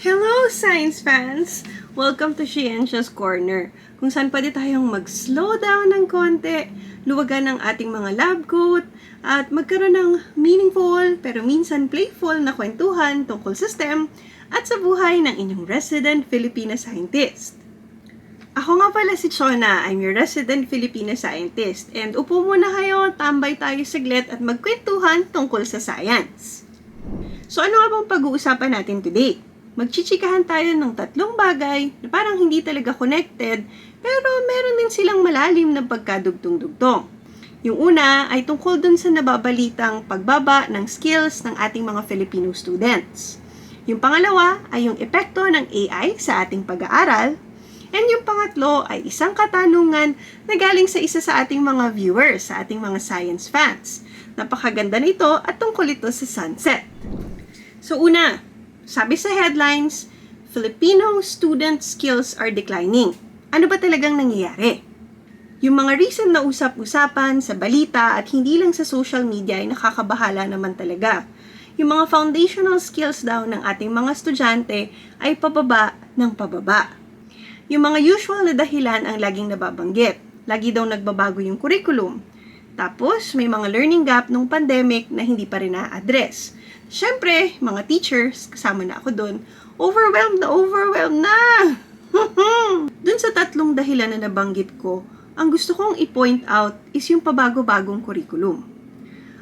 Hello, science fans! Welcome to Science's Corner, kung saan pwede tayong mag-slow down ng konti, luwagan ng ating mga lab coat, at magkaroon ng meaningful pero minsan playful na kwentuhan tungkol sa STEM at sa buhay ng inyong resident Filipina scientist. Ako nga pala si Chona, I'm your resident Filipina scientist, and upo muna kayo, tambay tayo saglit at magkwentuhan tungkol sa science. So ano nga bang pag-uusapan natin today? Magchichikahan tayo ng tatlong bagay na parang hindi talaga connected, pero meron din silang malalim na pagkadugtong-dugtong. Yung una ay tungkol dun sa nababalitang pagbaba ng skills ng ating mga Filipino students. Yung pangalawa ay yung epekto ng AI sa ating pag-aaral. And yung pangatlo ay isang katanungan na galing sa isa sa ating mga viewers, sa ating mga science fans. Napakaganda nito at tungkol ito sa sunset. So una, sabi sa headlines, Filipino student skills are declining. Ano ba talagang nangyayari? Yung mga recent na usap-usapan sa balita at hindi lang sa social media ay nakakabahala naman talaga. Yung mga foundational skills daw ng ating mga estudyante ay pababa ng pababa. Yung mga usual na dahilan ang laging nababanggit. Lagi daw nagbabago yung curriculum. Tapos, may mga learning gap nung pandemic na hindi pa rin na-address. Siyempre, mga teachers, kasama na ako doon, overwhelmed na! Dun sa tatlong dahilan na nabanggit ko, ang gusto kong i-point out is yung pabago-bagong curriculum.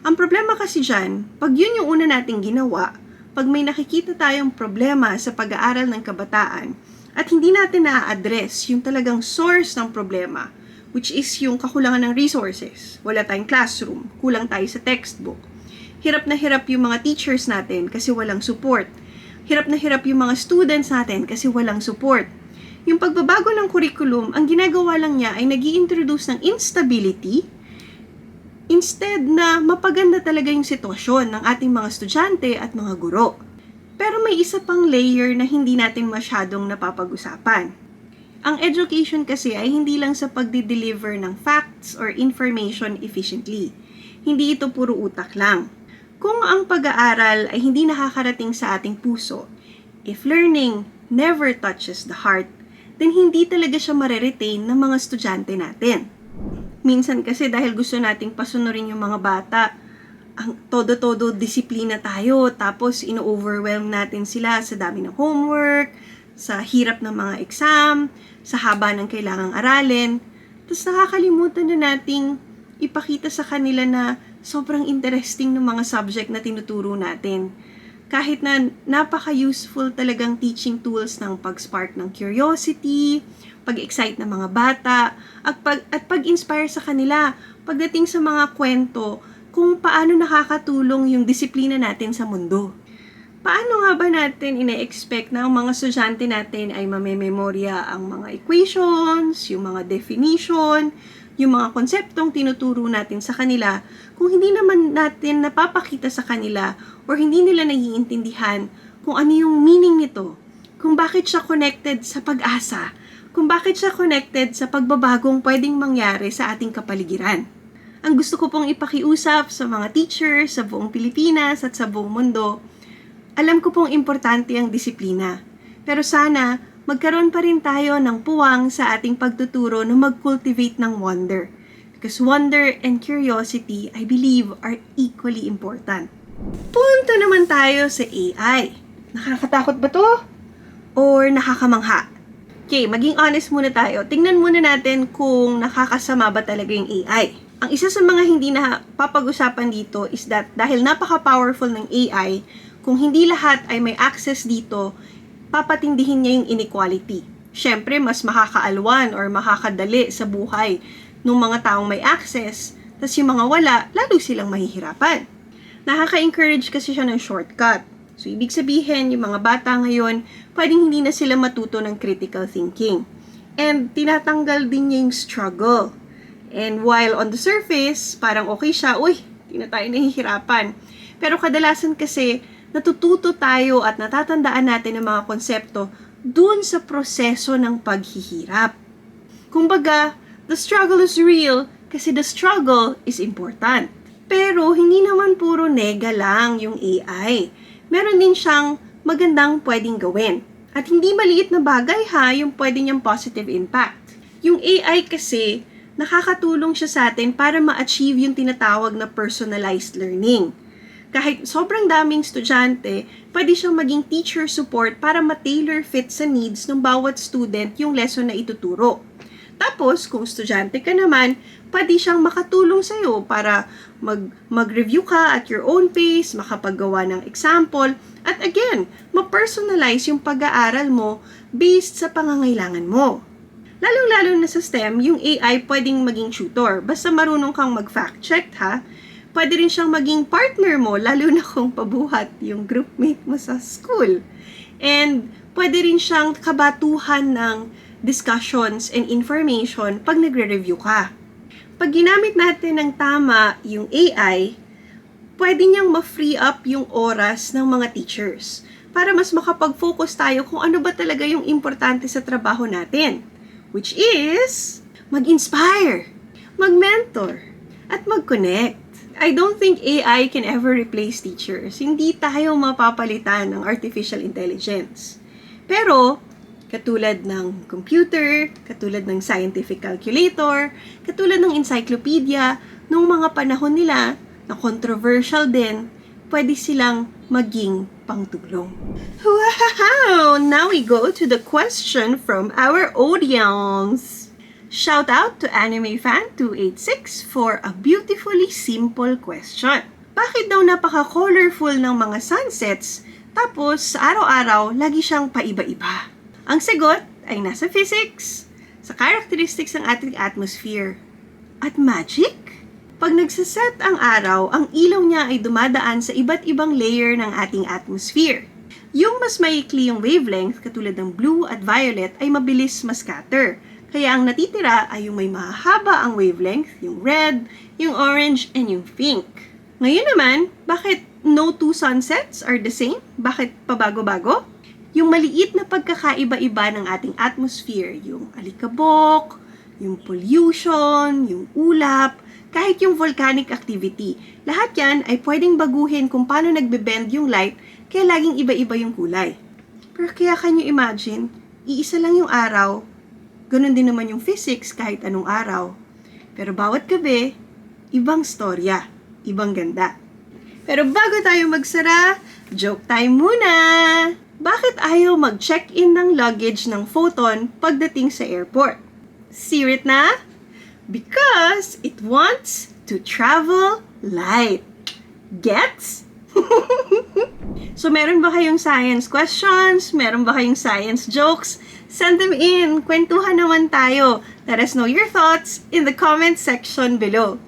Ang problema kasi dyan, pag yun yung una nating ginawa, pag may nakikita tayong problema sa pag-aaral ng kabataan, at hindi natin na-address yung talagang source ng problema, which is yung kakulangan ng resources. Wala tayong classroom, kulang tayo sa textbook. Hirap na hirap yung mga teachers natin kasi walang support. Hirap na hirap yung mga students natin kasi walang support. Yung pagbabago ng curriculum, ang ginagawa lang niya ay nag-i-introduce ng instability instead na mapaganda talaga yung sitwasyon ng ating mga estudyante at mga guro. Pero may isa pang layer na hindi natin masyadong napapag-usapan. Ang education kasi ay hindi lang sa pagdi-deliver ng facts or information efficiently. Hindi ito puro utak lang. Kung ang pag-aaral ay hindi nakakarating sa ating puso, if learning never touches the heart, then hindi talaga siya mareretain ng mga estudyante natin. Minsan kasi dahil gusto nating pasunurin yung mga bata, ang todo-todo disiplina tayo, tapos ino-overwhelm natin sila sa dami ng homework, sa hirap ng mga exam, sa haba ng kailangang aralin. Tapos nakakalimutan na nating ipakita sa kanila na sobrang interesting ng mga subject na tinuturo natin. Kahit na napaka-useful talagang teaching tools ng pag-spark ng curiosity, pag-excite ng mga bata, at pag-inspire sa kanila pagdating sa mga kwento kung paano nakakatulong yung disiplina natin sa mundo. Paano nga ba natin ine-expect na ang mga estudyante natin ay mamememorya ang mga equations, yung mga definition, yung mga konseptong tinuturo natin sa kanila kung hindi naman natin napapakita sa kanila or hindi nila naiintindihan kung ano yung meaning nito, kung bakit siya connected sa pag-asa, kung bakit siya connected sa pagbabagong pwedeng mangyari sa ating kapaligiran. Ang gusto ko pong ipakiusap sa mga teachers sa buong Pilipinas at sa buong mundo, alam ko pong importante ang disiplina. Pero sana, magkaroon pa rin tayo ng puwang sa ating pagtuturo na mag-cultivate ng wonder. Because wonder and curiosity, I believe, are equally important. Punta naman tayo sa AI. Nakakatakot ba to? Or nakakamangha? Okay, maging honest muna tayo. Tingnan muna natin kung nakakasama ba talaga yung AI. Ang isa sa mga hindi na papag-usapan dito is that dahil napaka-powerful ng AI, kung hindi lahat ay may access dito, papatindihin niya yung inequality. Siyempre, mas makakaalwan or makakadali sa buhay ng mga taong may access, tas yung mga wala, lalo silang mahihirapan. Nakaka-encourage kasi siya ng shortcut. So, ibig sabihin, yung mga bata ngayon, pwedeng hindi na sila matuto ng critical thinking. And tinatanggal din niya yung struggle. And while on the surface, parang okay siya, di na tayo nahihirapan. Pero kadalasan kasi, natututo tayo at natatandaan natin ang mga konsepto dun sa proseso ng paghihirap. Kumbaga, the struggle is real kasi the struggle is important. Pero hindi naman puro nega lang yung AI. Meron din siyang magandang pwedeng gawin. At hindi maliit na bagay ha, yung pwede niyang positive impact. Yung AI kasi, nakakatulong siya sa atin para ma-achieve yung tinatawag na personalized learning. Kahit sobrang daming estudyante, pwede siyang maging teacher support para ma-tailor fit sa needs ng bawat student yung lesson na ituturo. Tapos, kung estudyante ka naman, pwede siyang makatulong sa'yo para mag-review ka at your own pace, makapaggawa ng example, at again, ma-personalize yung pag-aaral mo based sa pangangailangan mo. Lalong-lalo na sa STEM, yung AI pwedeng maging tutor. Basta marunong kang mag-fact check ha. Pwede rin siyang maging partner mo, lalo na kung pabuhat yung groupmate mo sa school. And pwede rin siyang kabatuhan ng discussions and information pag nagre-review ka. Pag ginamit natin ng tama yung AI, pwede niyang ma-free up yung oras ng mga teachers para mas makapag-focus tayo kung ano ba talaga yung importante sa trabaho natin. Which is, mag-inspire, mag-mentor, at mag-connect. I don't think AI can ever replace teachers. Hindi tayo mapapalitan ng artificial intelligence. Pero, katulad ng computer, katulad ng scientific calculator, katulad ng encyclopedia, nung mga panahon nila na controversial din, pwede silang maging pangtulong. Wow! Now we go to the question from our audience. Shout out to AnimeFan286 for a beautifully simple question. Bakit daw napaka-colorful ng mga sunsets, tapos sa araw-araw lagi siyang paiba-iba? Ang sagot ay nasa physics, sa characteristics ng ating atmosphere. At magic? Pag nagsaset ang araw, ang ilaw niya ay dumadaan sa iba't ibang layer ng ating atmosphere. Yung mas maikli yung wavelength, katulad ng blue at violet, ay mabilis ma-scatter. Kaya ang natitira ay yung may mahaba ang wavelength, yung red, yung orange, and yung pink. Ngayon naman, bakit no two sunsets are the same? Bakit pabago-bago? Yung maliit na pagkakaiba-iba ng ating atmosphere, yung alikabok, yung pollution, yung ulap, kahit yung volcanic activity, lahat yan ay pwedeng baguhin kung paano nagbe-bend yung light, kaya laging iba-iba yung kulay. Pero kaya can you imagine, iisa lang yung araw, ganun din naman yung physics kahit anong araw. Pero bawat gabi, ibang storya, ibang ganda. Pero bago tayo magsara, joke time muna! Bakit ayaw mag-check-in ng luggage ng Photon pagdating sa airport? Serious na? Because it wants to travel light. Gets? So, meron ba kayong science questions? Meron ba kayong science jokes? Send them in. Kwentuhan naman tayo. Let us know your thoughts in the comment section below.